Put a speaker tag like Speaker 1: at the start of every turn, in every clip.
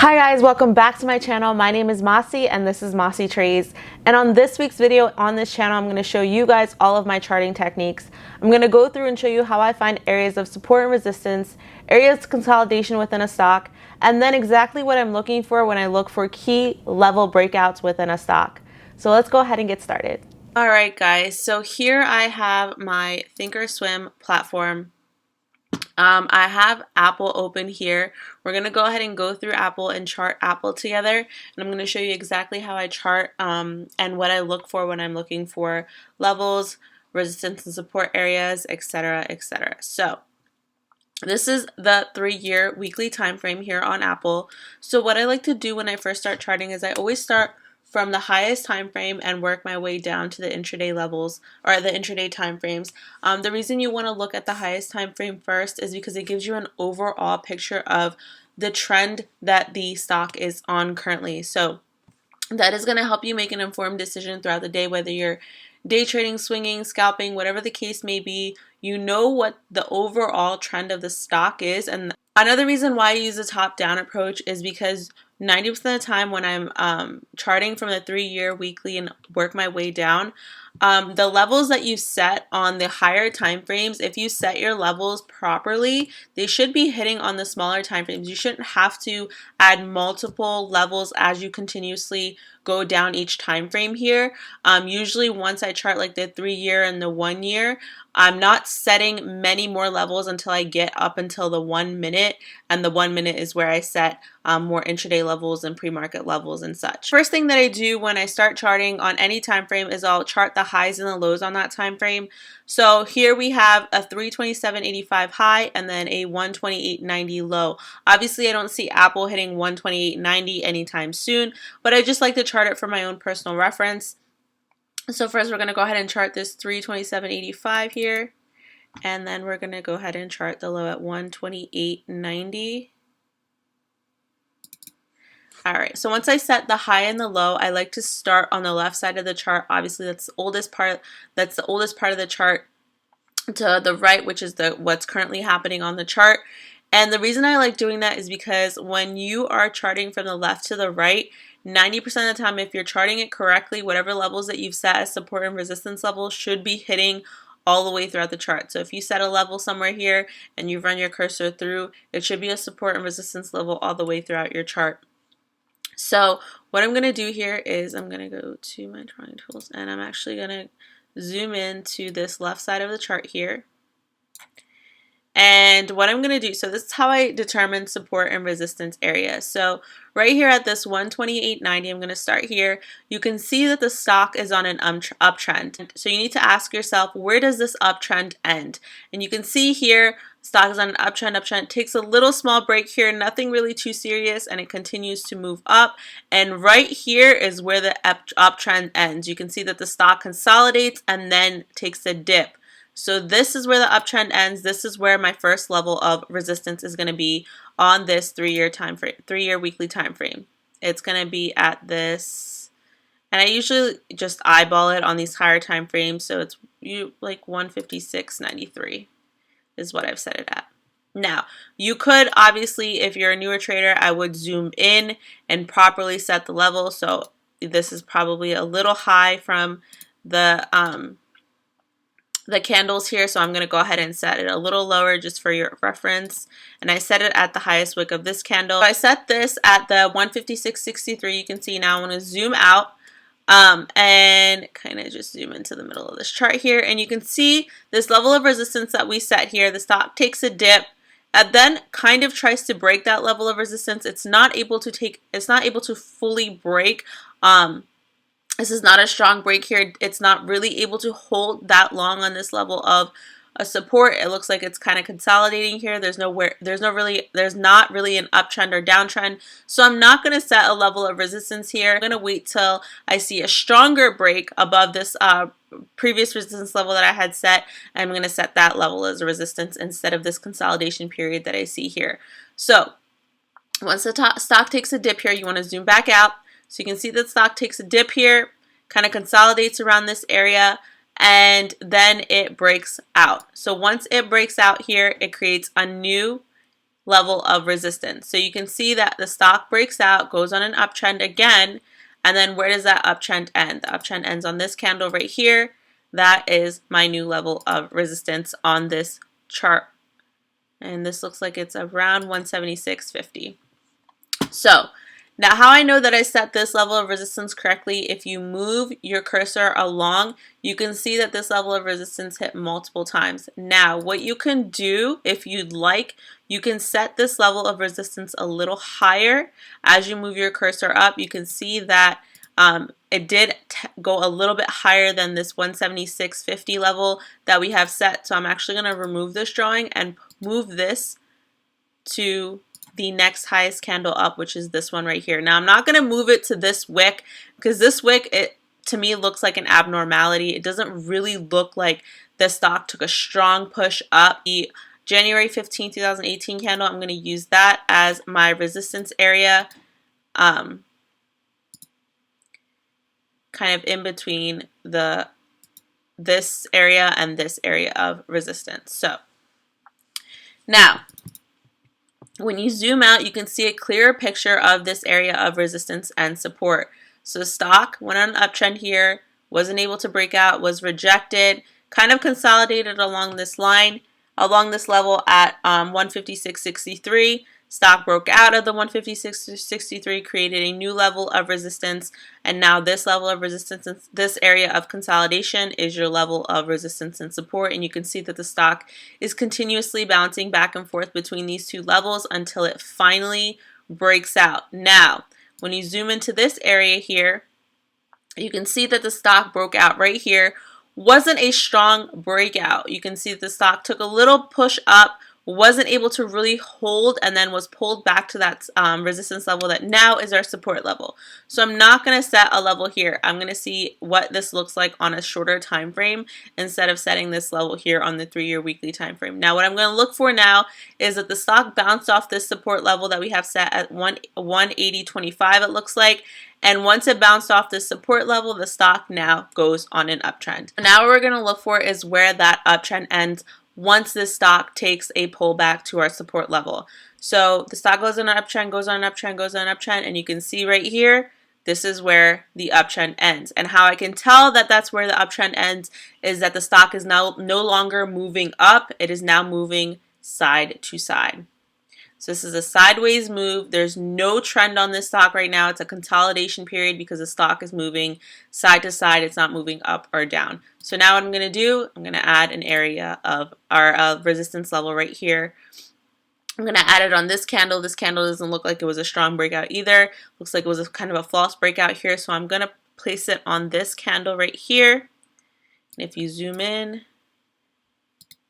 Speaker 1: Hi guys, welcome back to my channel. My name is Masi and this is Masi Trades. And on this week's video on this channel, I'm going to show you guys all of my charting techniques. I'm going to go through and show you how I find areas of support and resistance, areas of consolidation within a stock, and then exactly what I'm looking for when I look for key level breakouts within a stock. So let's go ahead and get started. All right guys, so here I have my Thinkorswim platform. I have Apple open here. We're going to go ahead and go through Apple and chart Apple together. And I'm going to show you exactly how I chart and what I look for when I'm looking for levels, resistance and support areas, etc., etc. So this is the 3-year weekly time frame here on Apple. So what I like to do when I first start charting is I always start from the highest time frame and work my way down to the intraday levels or the intraday time frames. The reason you want to look at the highest time frame first is because it gives you an overall picture of the trend that the stock is on currently. So that is going to help you make an informed decision throughout the day, whether you're day trading, swinging, scalping, whatever the case may be. You know what the overall trend of the stock is. And another reason why I use a top-down approach is because 90% of the time when I'm charting from the 3-year weekly and work my way down, the levels that you set on the higher time frames, if you set your levels properly, they should be hitting on the smaller time frames. You shouldn't have to add multiple levels as you continuously go down each time frame here. Usually once I chart like the 3-year and the 1-year, I'm not setting many more levels until I get up until the 1 minute, and the 1 minute is where I set more intraday levels and pre-market levels and such. First thing that I do when I start charting on any time frame is I'll chart the highs and the lows on that time frame. So here we have a 327.85 high and then a 128.90 low. Obviously I don't see Apple hitting 128.90 anytime soon, but I just like to chart it for my own personal reference. So first we're going to go ahead and chart this 327.85 here, and then we're going to go ahead and chart the low at 128.90. Alright, so once I set the high and the low, I like to start on the left side of the chart. Obviously that's the oldest part of the chart, to the right, which is what's currently happening on the chart. And the reason I like doing that is because when you are charting from the left to the right, 90% of the time, if you're charting it correctly, whatever levels that you've set as support and resistance levels should be hitting all the way throughout the chart. So if you set a level somewhere here and you run your cursor through, it should be a support and resistance level all the way throughout your chart. So what I'm going to do here is I'm going to go to my drawing tools and I'm actually going to zoom in to this left side of the chart here. And what I'm going to do, so this is how I determine support and resistance areas. So right here at this 128.90, I'm going to start here. You can see that the stock is on an uptrend. So you need to ask yourself, where does this uptrend end? And you can see here, stock is on an uptrend, takes a little small break here, nothing really too serious, and it continues to move up. And right here is where the uptrend ends. You can see that the stock consolidates and then takes a dip. So this is where the uptrend ends. This is where my first level of resistance is going to be on this 3-year weekly time frame. It's going to be at this, and I usually just eyeball it on these higher time frames. So it's like 156.93 is what I've set it at. Now, you could obviously, if you're a newer trader, I would zoom in and properly set the level. So this is probably a little high from the candles here, so I'm going to go ahead and set it a little lower just for your reference, and I set it at the highest wick of this candle. So I set this at the 156.63. You can see now I want to zoom out and kind of just zoom into the middle of this chart here, and you can see this level of resistance that we set here. The stock takes a dip and then kind of tries to break that level of resistance. It's not able to fully break. This is not a strong break here. It's not really able to hold that long on this level of a support. It looks like it's kind of consolidating here. There's not really an uptrend or downtrend. So I'm not going to set a level of resistance here. I'm going to wait till I see a stronger break above this previous resistance level that I had set. I'm going to set that level as a resistance instead of this consolidation period that I see here. So once the stock takes a dip here, you want to zoom back out. So you can see that stock takes a dip here, kind of consolidates around this area, and then it breaks out. So once it breaks out here, it creates a new level of resistance. So you can see that the stock breaks out, goes on an uptrend again, and then where does that uptrend end? The uptrend ends on this candle right here. That is my new level of resistance on this chart. And this looks like it's around 176.50. So now how I know that I set this level of resistance correctly, if you move your cursor along, you can see that this level of resistance hit multiple times. Now, what you can do, if you'd like, you can set this level of resistance a little higher. As you move your cursor up, you can see that it did go a little bit higher than this 176.50 level that we have set. So I'm actually going to remove this drawing and move this to the next highest candle up, which is this one right here. Now I'm not going to move it to this wick because this wick, it to me looks like an abnormality. It doesn't really look like the stock took a strong push up. The January 15, 2018 candle, I'm going to use that as my resistance area, kind of in between this area and this area of resistance. So now, when you zoom out, you can see a clearer picture of this area of resistance and support. So the stock went on an uptrend here, wasn't able to break out, was rejected, kind of consolidated along this line, along this level at 156.63. Stock broke out of the 156.63, created a new level of resistance, and now this level of resistance, this area of consolidation is your level of resistance and support, and you can see that the stock is continuously bouncing back and forth between these two levels until it finally breaks out. Now, when you zoom into this area here, you can see that the stock broke out right here. Wasn't a strong breakout. You can see that the stock took a little push up, wasn't able to really hold, and then was pulled back to that resistance level that now is our support level. So I'm not going to set a level here. I'm going to see what this looks like on a shorter time frame instead of setting this level here on the 3-year weekly time frame. Now what I'm going to look for now is that the stock bounced off this support level that we have set at 180.25 it looks like. And once it bounced off this support level, the stock now goes on an uptrend. Now what we're going to look for is where that uptrend ends once this stock takes a pullback to our support level. So the stock goes on an uptrend, goes on an uptrend, goes on an uptrend, and you can see right here, this is where the uptrend ends. And how I can tell that that's where the uptrend ends is that the stock is now no longer moving up, it is now moving side to side. So this is a sideways move. There's no trend on this stock right now. It's a consolidation period because the stock is moving side to side. It's not moving up or down. So now what I'm going to do, I'm going to add an area of our resistance level right here. I'm going to add it on this candle. This candle doesn't look like it was a strong breakout either. Looks like it was a kind of a false breakout here. So I'm going to place it on this candle right here. And if you zoom in,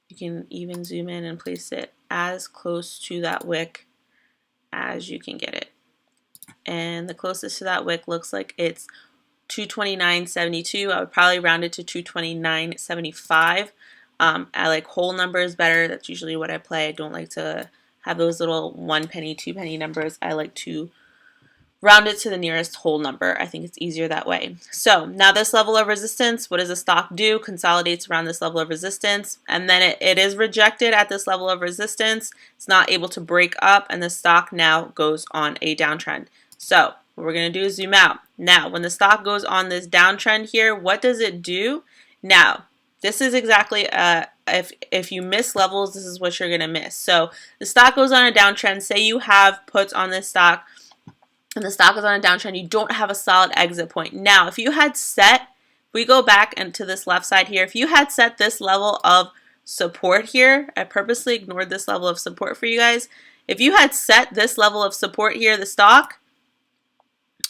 Speaker 1: you can even zoom in and place it as close to that wick as you can get it. And the closest to that wick looks like it's 229.72. I would probably round it to 229.75. I like whole numbers better. That's usually what I play. I don't like to have those little 1 penny, 2 penny numbers. I like to round it to the nearest whole number. I think it's easier that way. So now this level of resistance, what does the stock do? Consolidates around this level of resistance, and then it is rejected at this level of resistance. It's not able to break up, and the stock now goes on a downtrend. So what we're going to do is zoom out. Now when the stock goes on this downtrend here, what does it do? Now this is exactly if you miss levels, this is what you're going to miss. So the stock goes on a downtrend. Say you have puts on this stock and the stock is on a downtrend, you don't have a solid exit point. Now, if you had set, if we go back into this left side here, if you had set this level of support here, I purposely ignored this level of support for you guys. If you had set this level of support here, the stock,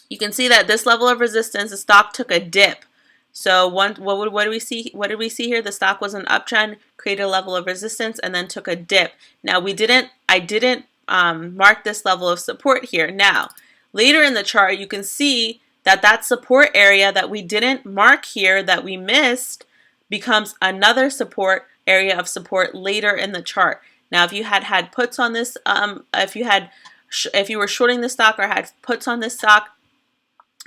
Speaker 1: you can see that this level of resistance, the stock took a dip. So what do we see? What did we see here? The stock was an uptrend, created a level of resistance, and then took a dip. Now I didn't mark this level of support here. Now, later in the chart, you can see that that support area that we didn't mark here, that we missed, becomes another support area of support later in the chart. Now, if you had puts on this, if you were shorting the stock or had puts on this stock,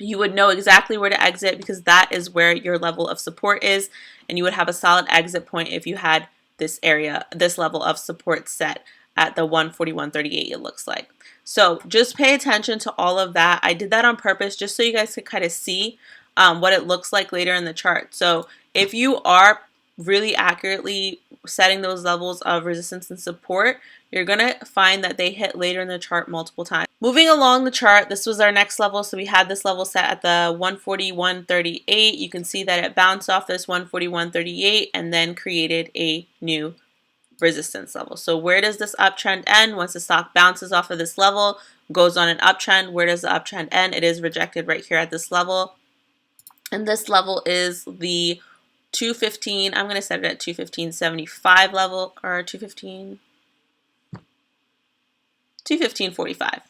Speaker 1: you would know exactly where to exit because that is where your level of support is, and you would have a solid exit point if you had this area, this level of support set. at the 141.38, it looks like. So just pay attention to all of that. I did that on purpose just so you guys could kind of see what it looks like later in the chart. So if you are really accurately setting those levels of resistance and support, you're going to find that they hit later in the chart multiple times. Moving along the chart, this was our next level. So we had this level set at the 141.38. You can see that it bounced off this 141.38 and then created a new resistance level. So where does this uptrend end? Once the stock bounces off of this level, goes on an uptrend, where does the uptrend end? It is rejected right here at this level. And this level is the 215. I'm going to set it at 215.75 level, or 215.45.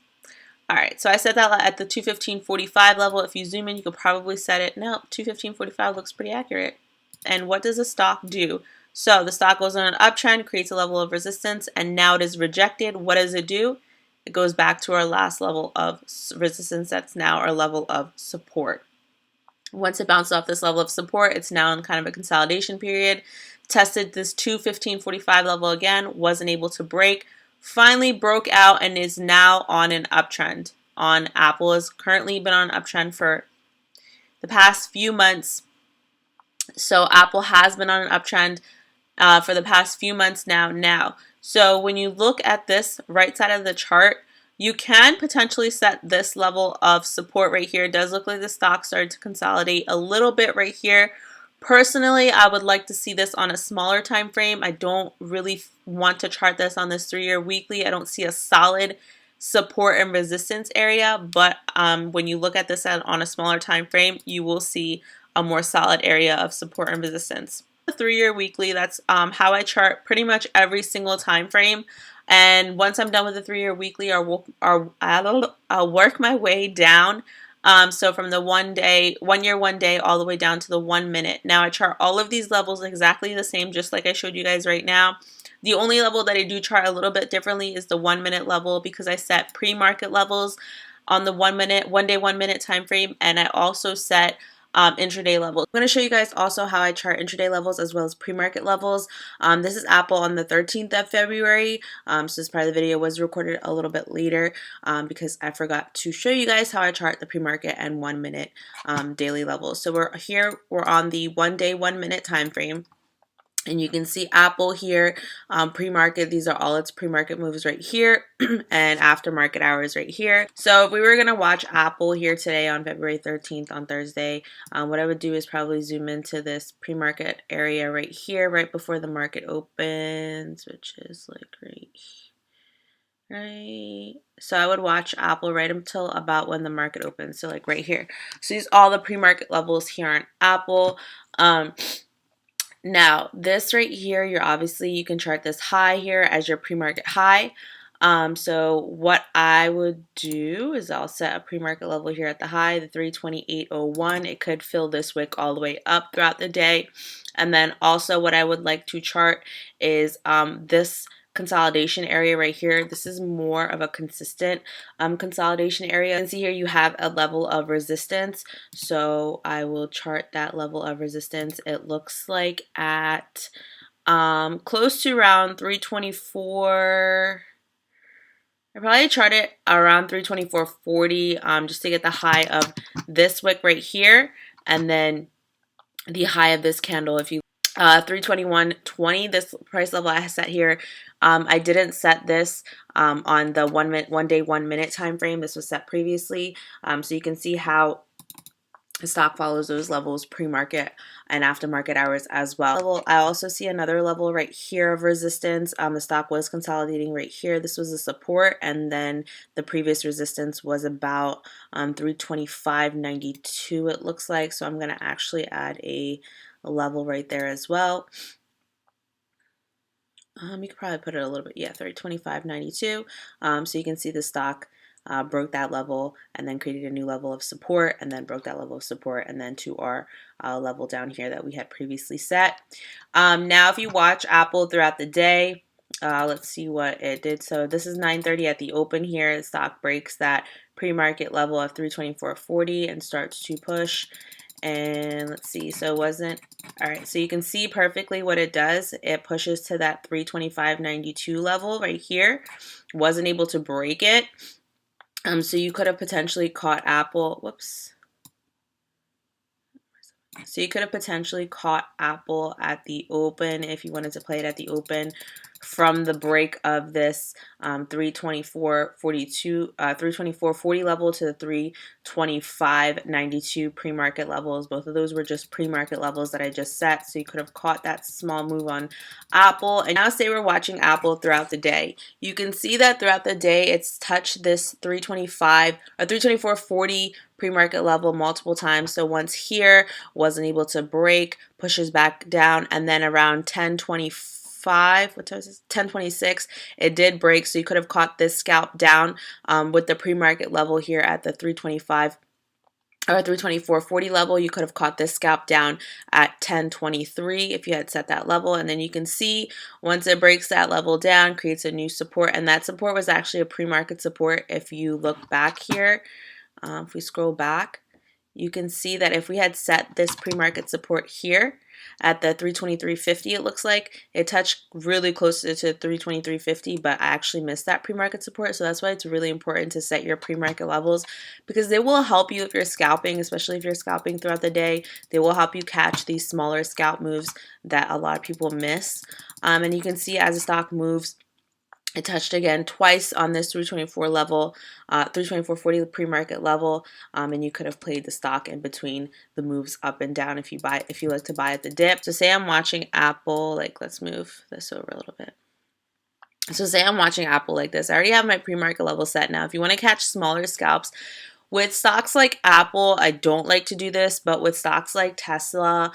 Speaker 1: All right, so I set that at the 215.45 level. If you zoom in, you could probably set it. No, 215.45 looks pretty accurate. And what does the stock do? So the stock goes on an uptrend, creates a level of resistance, and now it is rejected. What does it do? It goes back to our last level of resistance. That's now our level of support. Once it bounced off this level of support, it's now in kind of a consolidation period. Tested this 215.45 level again, wasn't able to break. Finally broke out and is now on an uptrend. Apple has currently been on an uptrend for the past few months. So Apple has been on an uptrend for the past few months now. So when you look at this right side of the chart, you can potentially set this level of support right here. It does look like the stock started to consolidate a little bit right here. Personally, I would like to see this on a smaller time frame. I don't really want to chart this on this 3-year weekly. I don't see a solid support and resistance area, but when you look at this on a smaller time frame, you will see a more solid area of support and resistance. The 3-year weekly, that's how I chart pretty much every single time frame. And once I'm done with the 3-year weekly, I'll work my way down. So from the 1 year, 1 day, all the way down to the 1 minute. Now I chart all of these levels exactly the same, just like I showed you guys right now. The only level that I do chart a little bit differently is the 1 minute level, because I set pre-market levels on the 1 minute, 1 day, 1 minute time frame, and I also set intraday levels. I'm going to show you guys also how I chart intraday levels as well as pre-market levels. This is Apple on the 13th of February. So this part of the video was recorded a little bit later because I forgot to show you guys how I chart the pre-market and 1 minute daily levels. So we're on the 1 day, 1 minute time frame. And you can see Apple here, pre-market. These are all its pre-market moves right here, and after market hours right here. So if we were going to watch Apple here today on February 13th on Thursday, what I would do is probably zoom into this pre-market area right here, right before the market opens, which is like right. So I would watch Apple right until about when the market opens. So like right here. So these all the pre-market levels here on Apple. Now, this right here, you can chart this high here as your pre-market high. So what I would do is I'll set a pre-market level here at the high, the 328.01. It could fill this wick all the way up throughout the day. And then also what I would like to chart is this consolidation area right here. This is more of a consistent consolidation area. And see here you have a level of resistance. So I will chart that level of resistance. It looks like at close to around 324. I probably chart it around 324.40 just to get the high of this wick right here, and then the high of this candle. If you 321.20, this price level I set here. I didn't set this on the 1 day, 1 minute time frame. This was set previously, so you can see how the stock follows those levels pre-market and after market hours as well. I also see another level right here of resistance. The stock was consolidating right here. This was a support, and then the previous resistance was about 325.92 it looks like. So I'm going to actually add a level right there as well. You could probably put it a little bit, 325.92. So you can see the stock broke that level and then created a new level of support, and then broke that level of support, and then to our level down here that we had previously set. Now if you watch Apple throughout the day, let's see what it did. So this is 9:30 at the open here. The stock breaks that pre-market level of 324.40 and starts to push. And let's see, so it wasn't, all right, so you can see perfectly what it does. It pushes to that 325.92 level right here. Wasn't able to break it. So you could have potentially caught Apple, whoops. So you could have potentially caught Apple at the open if you wanted to play it at the open from the break of this 324.40 level to the 325.92 pre-market levels. Both of those were just pre-market levels that I just set. So you could have caught that small move on Apple. And now say we're watching Apple throughout the day. You can see that throughout the day it's touched this 325 or 324.40 pre-market level multiple times. So once here, wasn't able to break, pushes back down, and then around 10:25, what time is this? 10:26, it did break. So you could have caught this scalp down with the pre-market level here at the 325 or 324.40 level. You could have caught this scalp down at 10:23 if you had set that level. And then you can see once it breaks that level down, creates a new support. And that support was actually a pre-market support. If you look back here, if we scroll back, you can see that if we had set this pre-market support here at the 323.50, it looks like it touched really close to 323.50, but I actually missed that pre-market support. So that's why it's really important to set your pre-market levels, because they will help you if you're scalping, especially if you're scalping throughout the day. They will help you catch these smaller scalp moves that a lot of people miss. And you can see as the stock moves, it touched again twice on this 324 level, 324.40 pre-market level, and you could have played the stock in between the moves up and down if you like to buy at the dip. So say I'm watching Apple, like let's move this over a little bit. So say I'm watching Apple like this. I already have my pre-market level set now. If you want to catch smaller scalps, with stocks like Apple, I don't like to do this, but with stocks like Tesla,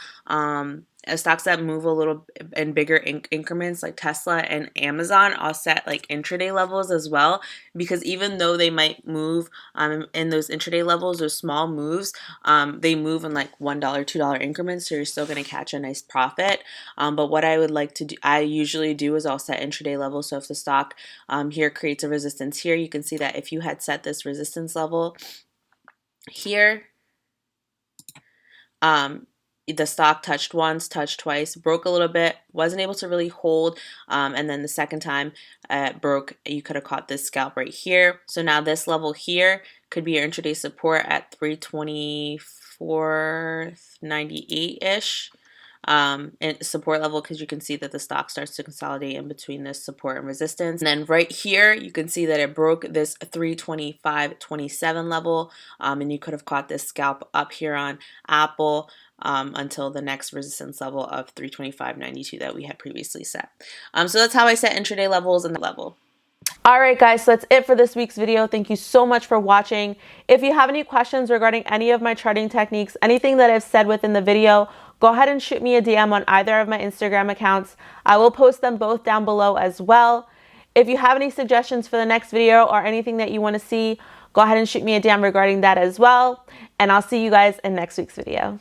Speaker 1: stocks that move a little in bigger increments like Tesla and Amazon, I'll set like intraday levels as well, because even though they might move in those intraday levels or small moves, they move in like $1, $2 increments, so you're still going to catch a nice profit. But what I would like to do, I usually do, is I'll set intraday levels. So if the stock here creates a resistance here, you can see that if you had set this resistance level here, the stock touched once, touched twice, broke a little bit, wasn't able to really hold, and then the second time it broke, you could have caught this scalp right here. So now this level here could be your intraday support at 324.98-ish. And support level, because you can see that the stock starts to consolidate in between this support and resistance. And then right here, you can see that it broke this 325.27 level, and you could have caught this scalp up here on Apple until the next resistance level of 325.92 that we had previously set. So that's how I set intraday levels and the level. Alright guys, so that's it for this week's video. Thank you so much for watching. If you have any questions regarding any of my charting techniques, anything that I've said within the video, go ahead and shoot me a DM on either of my Instagram accounts. I will post them both down below as well. If you have any suggestions for the next video or anything that you want to see, go ahead and shoot me a DM regarding that as well. And I'll see you guys in next week's video.